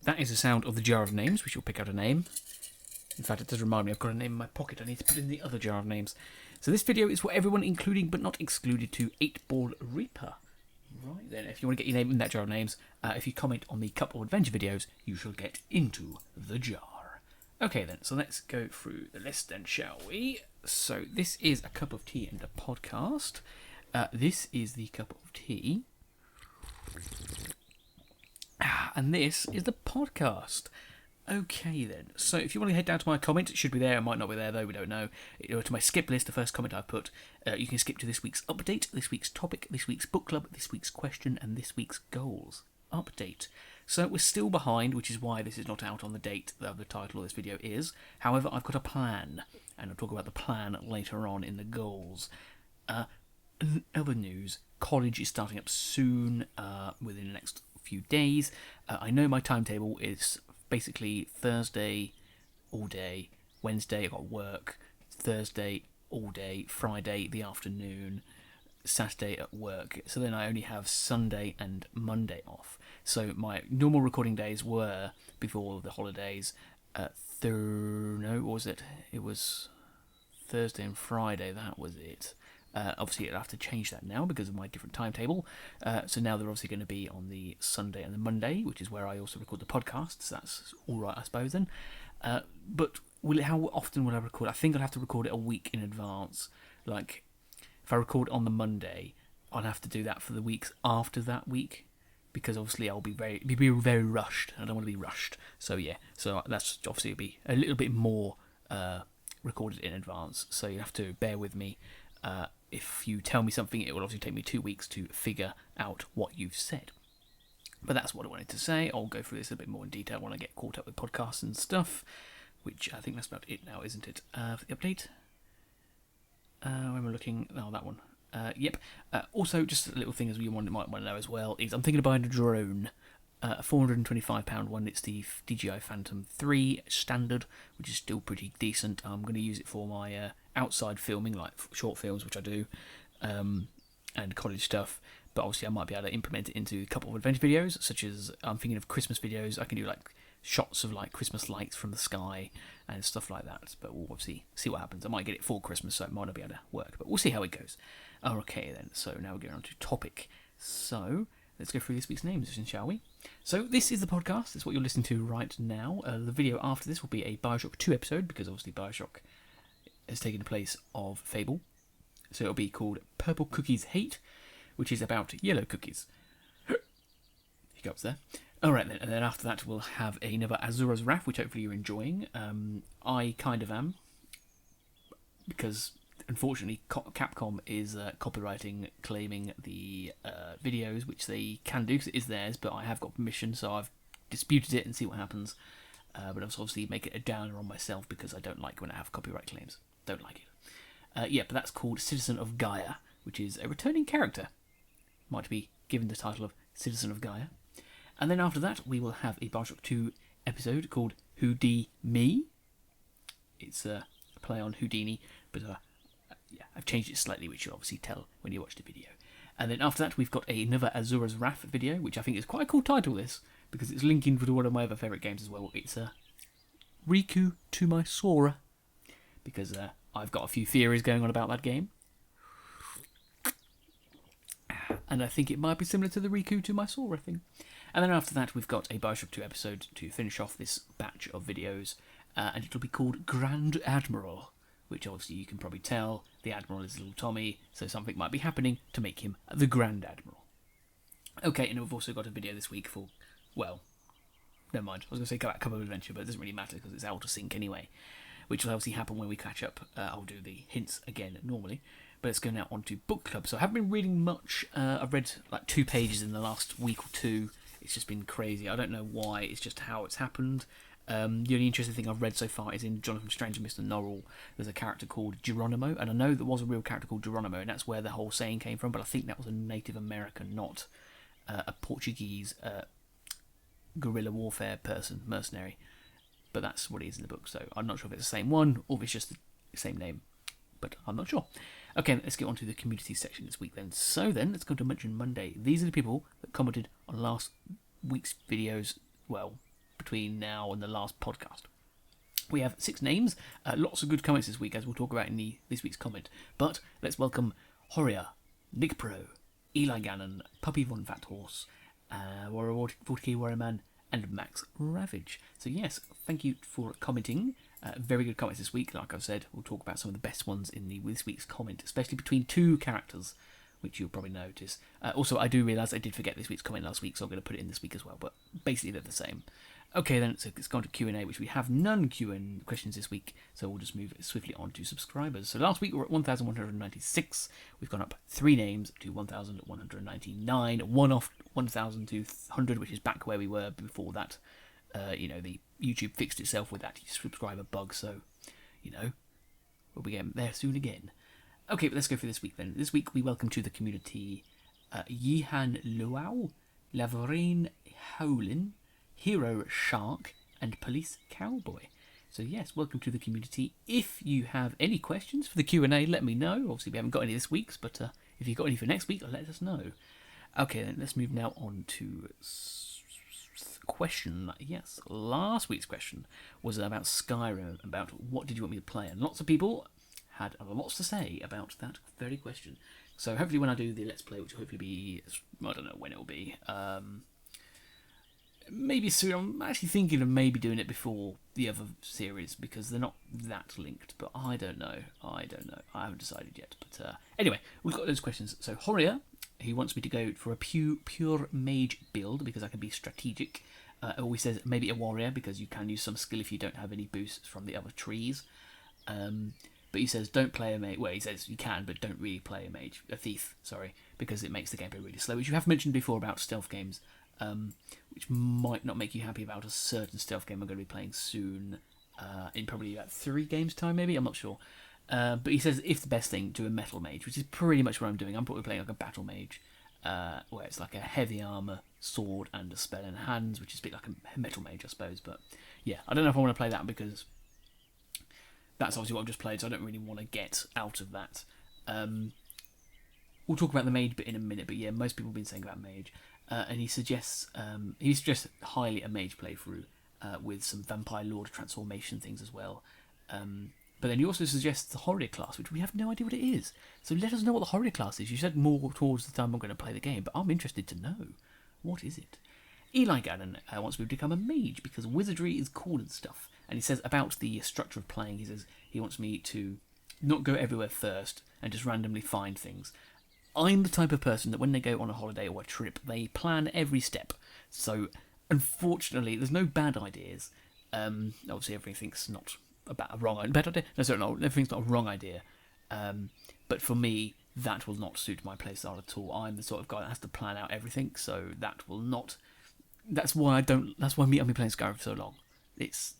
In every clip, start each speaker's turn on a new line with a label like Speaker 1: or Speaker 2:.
Speaker 1: that is the sound of the jar of names, which will pick out a name. In fact, it does remind me I've got a name in my pocket. I need to put in the other jar of names. So this video is for everyone, including but not excluded to 8-Ball Reaper. Right then, if you want to get your name in that jar of names, if you comment on the Cup of Adventure videos, you shall get into the jar. Okay then, so let's go through the list then, shall we? So this is a cup of tea and a podcast. This is the cup of tea. And this is the podcast. Okay then, so if you want to head down to my comment, it should be there, it might not be there though, we don't know. To my skip list, the first comment I put, you can skip to this week's update, this week's topic, this week's book club, this week's question, and this week's goals. Update. So we're still behind, which is why this is not out on the date that the title of this video is. However, I've got a plan, and I'll talk about the plan later on in the goals. Other news, college is starting up soon, within the next few days. I know my timetable is basically Thursday all day, Wednesday I got work, Thursday all day, Friday the afternoon, Saturday at work. So then I only have Sunday and Monday off. So my normal recording days were, before the holidays, what was it? It was Thursday and Friday, that was it. Obviously, I'll have to change that now because of my different timetable. So now they're obviously going to be on the Sunday and the Monday, which is where I also record the podcasts. So that's all right, I suppose, then. But how often will I record? I think I'll have to record it a week in advance. Like, if I record on the Monday, I'll have to do that for the weeks after that week, because obviously I'll be very rushed. I don't want to be rushed. So yeah, so that's obviously be a little bit more recorded in advance. So you have to bear with me. If you tell me something, it will obviously take me 2 weeks to figure out what you've said. But that's what I wanted to say. I'll go through this a bit more in detail when I get caught up with podcasts and stuff, which I think that's about it now, isn't it? For the update. When we're looking... Oh, that one. Yep. Also, just a little thing as you might want to know as well, is I'm thinking of buying a drone. A £425 one. It's the DJI Phantom 3 standard, which is still pretty decent. I'm going to use it for my outside filming, like short films, which I do, and college stuff. But obviously I might be able to implement it into a couple of adventure videos, such as I'm thinking of Christmas videos. I can do like shots of like Christmas lights from the sky and stuff like that. But we'll obviously see what happens. I might get it for Christmas, so it might not be able to work, but we'll see how it goes. Okay then, so now we're going on to topic. So let's go through this week's names, shall we? So this is the podcast. It's what you're listening to right now. The video after this will be a Bioshock 2 episode, because obviously Bioshock has taken the place of Fable. So it'll be called Purple Cookies Hate, which is about yellow cookies. Hiccups there. Alright then, and then after that we'll have another Azura's Wrath, which hopefully you're enjoying. I kind of am, because unfortunately Capcom is copywriting, claiming the videos, which they can do because it is theirs, but I have got permission, so I've disputed it and see what happens. But I'll obviously make it a downer on myself because I don't like when I have copyright claims. Don't like it. Yeah, but that's called Citizen of Gaia, which is a returning character. Might be given the title of Citizen of Gaia. And then after that, we will have a Bioshock 2 episode called Houdini. It's a play on Houdini, but yeah, I've changed it slightly, which you'll obviously tell when you watch the video. And then after that, we've got another Azura's Wrath video, which I think is quite a cool title, this, because it's linking to one of my other favourite games as well. It's Riku to my Sora, because I've got a few theories going on about that game. And I think it might be similar to the Riku to my Sora thing. And then after that, we've got a Bioshock 2 episode to finish off this batch of videos, and it'll be called Grand Admiral, which obviously you can probably tell the Admiral is little Tommy, so something might be happening to make him the Grand Admiral. Okay, and we've also got a video this week for, well, never mind, I was going to say Cup of Adventure, but it doesn't really matter because it's out of sync anyway, which will obviously happen when we catch up. I'll do the hints again normally, but let's go now on to book club. So I haven't been reading much. I've read like 2 pages in the last week or two. It's just been crazy. I don't know why, it's just how it's happened. The only interesting thing I've read so far is in Jonathan Strange and Mr. Norrell. There's a character called Geronimo, and I know there was a real character called Geronimo, and that's where the whole saying came from, but I think that was a Native American, not a Portuguese guerrilla warfare person, mercenary. But that's what it is in the book, so I'm not sure if it's the same one, or if it's just the same name, but I'm not sure. Okay, let's get on to the community section this week then. So then, let's go to Mention Monday. These are the people that commented on last week's videos, well, between now and the last podcast. We have 6 names, lots of good comments this week, as we'll talk about in this week's comment. But let's welcome Horia, Nick Pro, Eli Gannon, Puppy Von Fat Horse, Warrior 40k Warrior Man, and Max Ravage. So yes, thank you for commenting. Very good comments this week. Like I've said, we'll talk about some of the best ones in this week's comment, especially between 2 characters, which you'll probably notice. Also, I do realise I did forget this week's comment last week, so I'm going to put it in this week as well, but basically they're the same. Okay then, so it's gone to Q&A, which we have none Q&A questions this week, so we'll just move swiftly on to subscribers. So last week we were at 1,196. We've gone up 3 names to 1,199, one off 1,200, which is back where we were before that. The YouTube fixed itself with that subscriber bug, so, we'll be getting there soon again. Okay, but let's go for this week then. This week we welcome to the community Yihan Luau, Lavrine Howlin, Hero Shark, and Police Cowboy. So yes, welcome to the community. If you have any questions for the Q&A, let me know. Obviously we haven't got any this week's, but if you've got any for next week, let us know. Okay then, let's move now on to question. Yes, last week's question was about Skyrim, about what did you want me to play, and lots of people had lots to say about that very question. So hopefully when I do the Let's Play, which will hopefully be, I don't know when it will be, maybe soon. I'm actually thinking of maybe doing it before the other series, because they're not that linked, but I don't know. I haven't decided yet. But anyway, we've got those questions. So Horia, he wants me to go for a pure mage build, because I can be strategic. Always says maybe a warrior, because you can use some skill if you don't have any boosts from the other trees. But he says don't play a mage. Well, he says you can, but don't really play a thief, sorry, because it makes the gameplay really slow, which you have mentioned before about stealth games, which might not make you happy about a certain stealth game I'm going to be playing soon, in probably about 3 games time maybe, I'm not sure. But he says if the best thing, do a metal mage, which is pretty much what I'm doing. I'm probably playing like a battle mage, where it's like a heavy armour, sword, and a spell in hands, which is a bit like a metal mage, I suppose. But yeah, I don't know if I want to play that, because that's obviously what I've just played, so I don't really want to get out of that. We'll talk about the mage bit in a minute, but yeah, most people have been saying about mage. And he suggests highly a mage playthrough with some vampire lord transformation things as well. But then he also suggests the Horia class, which we have no idea what it is. So let us know what the Horia class is. You said more towards the time I'm going to play the game, but I'm interested to know. What is it? Eli Gannon wants me to become a mage because wizardry is cool and stuff. And he says about the structure of playing, he says he wants me to not go everywhere first and just randomly find things. I'm the type of person that when they go on a holiday or a trip, they plan every step. So, unfortunately, there's no bad ideas. Obviously, everything's not a wrong bad idea. No, sorry, no, everything's not a wrong idea. But for me, that will not suit my playstyle at all. I'm the sort of guy that has to plan out everything, so that will not. That's why I've been playing Skyrim for so long. It's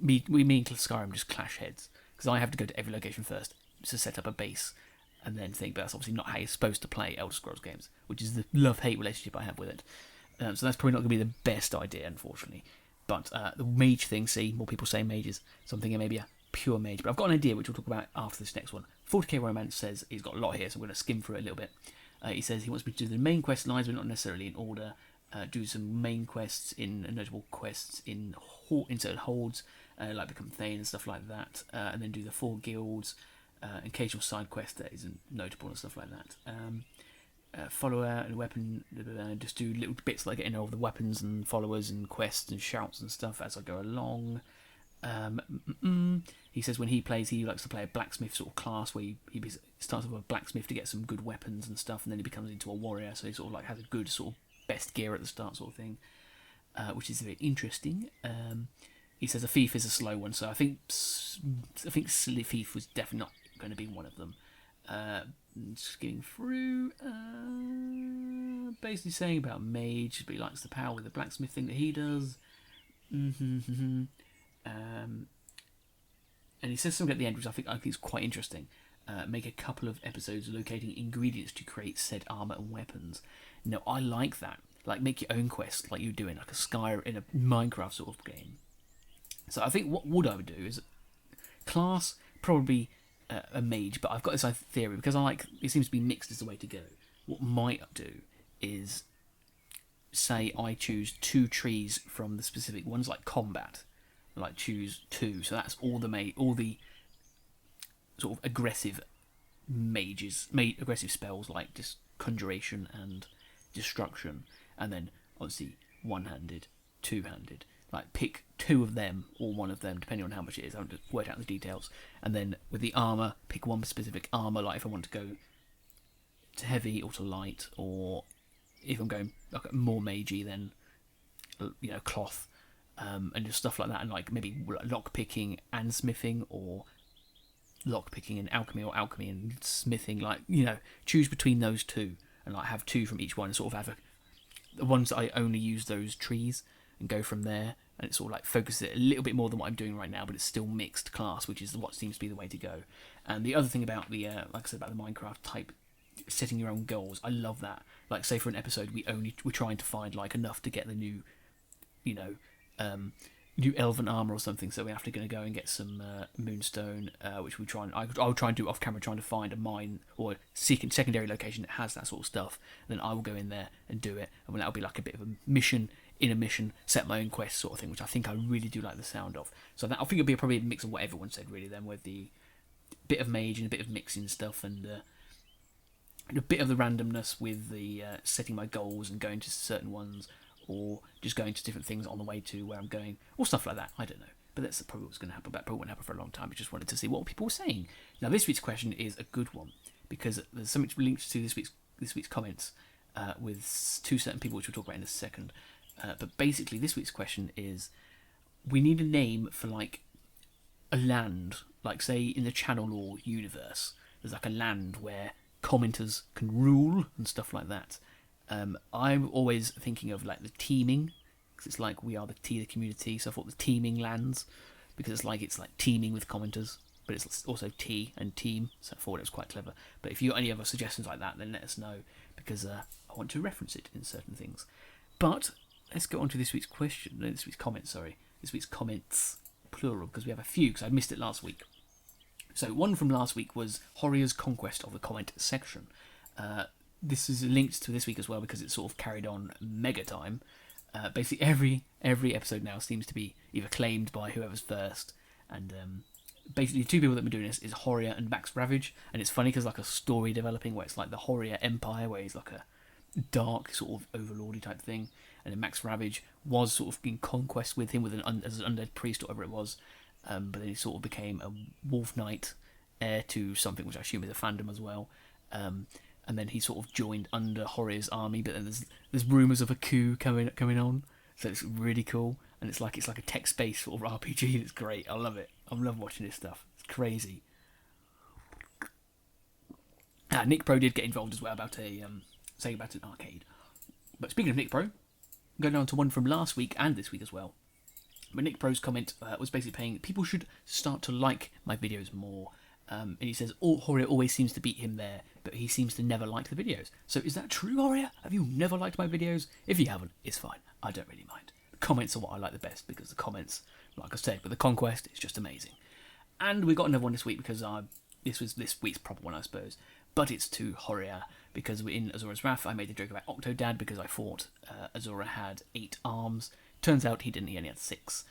Speaker 1: me and Skyrim just clash heads because I have to go to every location first to set up a base. And then think, but that's obviously not how you're supposed to play Elder Scrolls games, which is the love-hate relationship I have with it. So that's probably not going to be the best idea, unfortunately. But the mage thing, more people say mages, so I'm thinking maybe a pure mage. But I've got an idea, which we'll talk about after this next one. 40k Romance says he's got a lot here, so I'm going to skim through it a little bit. He says he wants me to do the main quest lines, but not necessarily in order. Do some main quests in notable quests in certain holds, like become Thane and stuff like that, and then do the 4 guilds. Occasional side quest that isn't notable and stuff like that. Follower and weapon, just do little bits like getting all the weapons and followers and quests and shouts and stuff as I go along. He says when he plays, he likes to play a blacksmith sort of class where he starts with a blacksmith to get some good weapons and stuff, and then he becomes into a warrior, so he sort of like has a good sort of best gear at the start sort of thing, which is very interesting. He says a thief is a slow one, so I think thief was definitely not going to be one of them. Skimming through, basically saying about mage, but he likes the power with the blacksmith thing that he does. And he says something at the end which I think is quite interesting. Make a couple of episodes locating ingredients to create said armor and weapons. No, I like that. Like make your own quest, like you do in like a Skyrim, in a Minecraft sort of game. So I think what I would do is class probably a mage, but I've got this theory because it seems to be mixed as the way to go. What might do is say I choose 2 trees from the specific ones, like combat, like choose 2. So that's all the sort of aggressive aggressive spells like just conjuration and destruction, and then obviously one-handed, two-handed. Like pick 2 of them or 1 of them, depending on how much it is. I haven't worked out the details. And then with the armor, pick 1 specific armor. Like if I want to go to heavy or to light, or if I'm going like more magey, then cloth, and just stuff like that. And like maybe lock picking and smithing, or lock picking and alchemy, or alchemy and smithing. Like choose between those 2, and like have 2 from each one, and sort of have the ones that I only use those trees, and go from there. And it sort of like focuses it a little bit more than what I'm doing right now, but it's still mixed class, which is what seems to be the way to go. And the other thing about the, like I said, about the Minecraft type, setting your own goals, I love that. Like say for an episode, we're trying to find like enough to get the new, new elven armor or something. So we have to go and get some moonstone, which we try and I'll try and do off camera, trying to find a mine or secondary location that has that sort of stuff. And then I will go in there and do it, and that'll be like a bit of a mission. In a mission, set my own quest sort of thing, which I think I really do like the sound of. So that I think it'll be probably a mix of what everyone said really then, with the bit of mage and a bit of mixing stuff, and a bit of the randomness with the setting my goals and going to certain ones, or just going to different things on the way to where I'm going, or stuff like that. I don't know, but that's probably what's going to happen. That probably won't happen for a long time. I just wanted to see what people were saying. Now this week's question is a good one, because there's so much linked to this week's comments with 2 certain people, which we'll talk about in a second. But basically, this week's question is: we need a name for like a land, like say in the Channel Law universe, there's like a land where commenters can rule and stuff like that. I'm always thinking of like the teeming, because it's like we are the T of the community. So I thought the teeming lands, because it's like teeming with commenters, but it's also T and team. So I thought it was quite clever. But if you got any other suggestions like that, then let us know, because I want to reference it in certain things. But let's go on to this week's question. No, this week's comments, plural, because we have a few, because I missed it last week. So one from last week was Horror's Conquest of the Comment section. This is linked to this week as well, because it's sort of carried on mega time. Basically every episode now seems to be either claimed by whoever's first, and basically the 2 people that have been doing this is Horror and Max Ravage. And it's funny because like a story developing where it's like the Horror Empire, where he's like a dark sort of overlordy type thing, and then Max Ravage was sort of in conquest with him with as an undead priest or whatever it was, but then he sort of became a wolf knight, heir to something which I assume is a fandom as well, and then he sort of joined under Horror's army. But then there's rumours of a coup coming on, so it's really cool, and it's like a text-based sort of RPG, and it's great. I love it. I love watching this stuff. It's crazy. Nick Pro did get involved as well about saying about an arcade. But speaking of Nick Pro, going on to one from last week and this week as well. But Nick Pro's comment was basically saying people should start to like my videos more. And he says, Horror always seems to beat him there, but he seems to never like the videos. So is that true, Horror? Have you never liked my videos? If you haven't, it's fine. I don't really mind. The comments are what I like the best, because the comments, like I said, with the Conquest, it's just amazing. And we got another one this week, because this was this week's proper one, I suppose. But it's to Horror, because in Azura's Wrath, I made the joke about Octodad, because I thought Azura had 8 arms. Turns out he didn't, he only had 6.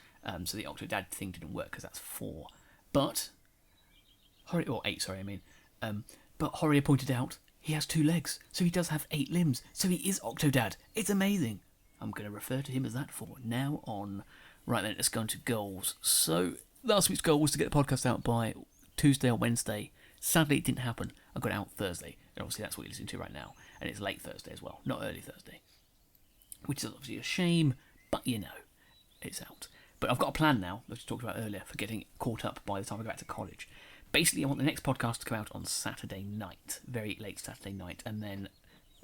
Speaker 1: So the Octodad thing didn't work, because that's 4. But Horror, or 8, sorry, I mean. But Horror pointed out he has 2 legs, so he does have 8 limbs. So he is Octodad. It's amazing. I'm going to refer to him as that for now on. Right then, let's go on to goals. So last week's goal was to get the podcast out by Tuesday or Wednesday. Sadly, it didn't happen. I got it out Thursday. And obviously, that's what you're listening to right now. And it's late Thursday as well, not early Thursday. Which is obviously a shame, but it's out. But I've got a plan now, that I talked about earlier, for getting caught up by the time I go back to college. Basically, I want the next podcast to come out on Saturday night, very late Saturday night, and then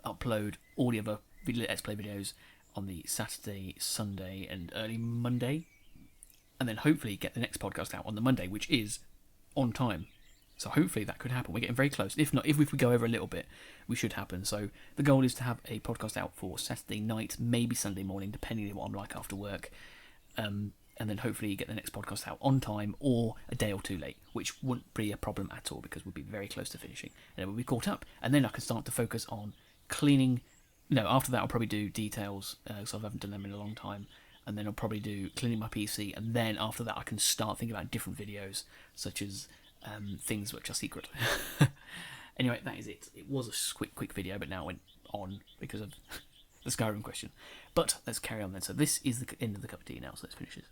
Speaker 1: upload all the other Let's Play videos on the Saturday, Sunday, and early Monday. And then hopefully get the next podcast out on the Monday, which is on time. So hopefully that could happen. We're getting very close. If not, if we go over a little bit, we should happen. So the goal is to have a podcast out for Saturday night, maybe Sunday morning, depending on what I'm like after work. And then hopefully get the next podcast out on time or a day or 2 late, which wouldn't be a problem at all, because we'll be very close to finishing. And then we'll be caught up. And then I can start to focus on cleaning No, after that I'll probably do details, because I haven't done them in a long time. And then I'll probably do cleaning my PC, and then after that I can start thinking about different videos, such as things which are secret. Anyway, that is it. It was a quick video, but now it went on because of the Skyrim question. But let's carry on then. So this is the end of the cup of tea now, so let's finish this.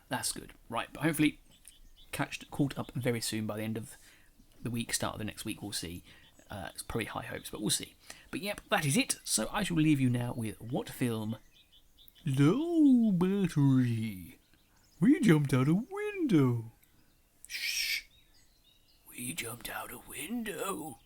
Speaker 1: That's good. Right, but hopefully caught up very soon by the end of the week, start of the next week, we'll see. It's probably high hopes, but we'll see. But yep, that is it. So I shall leave you now with what film? Low battery. We jumped out a window. Shh. We jumped out a window.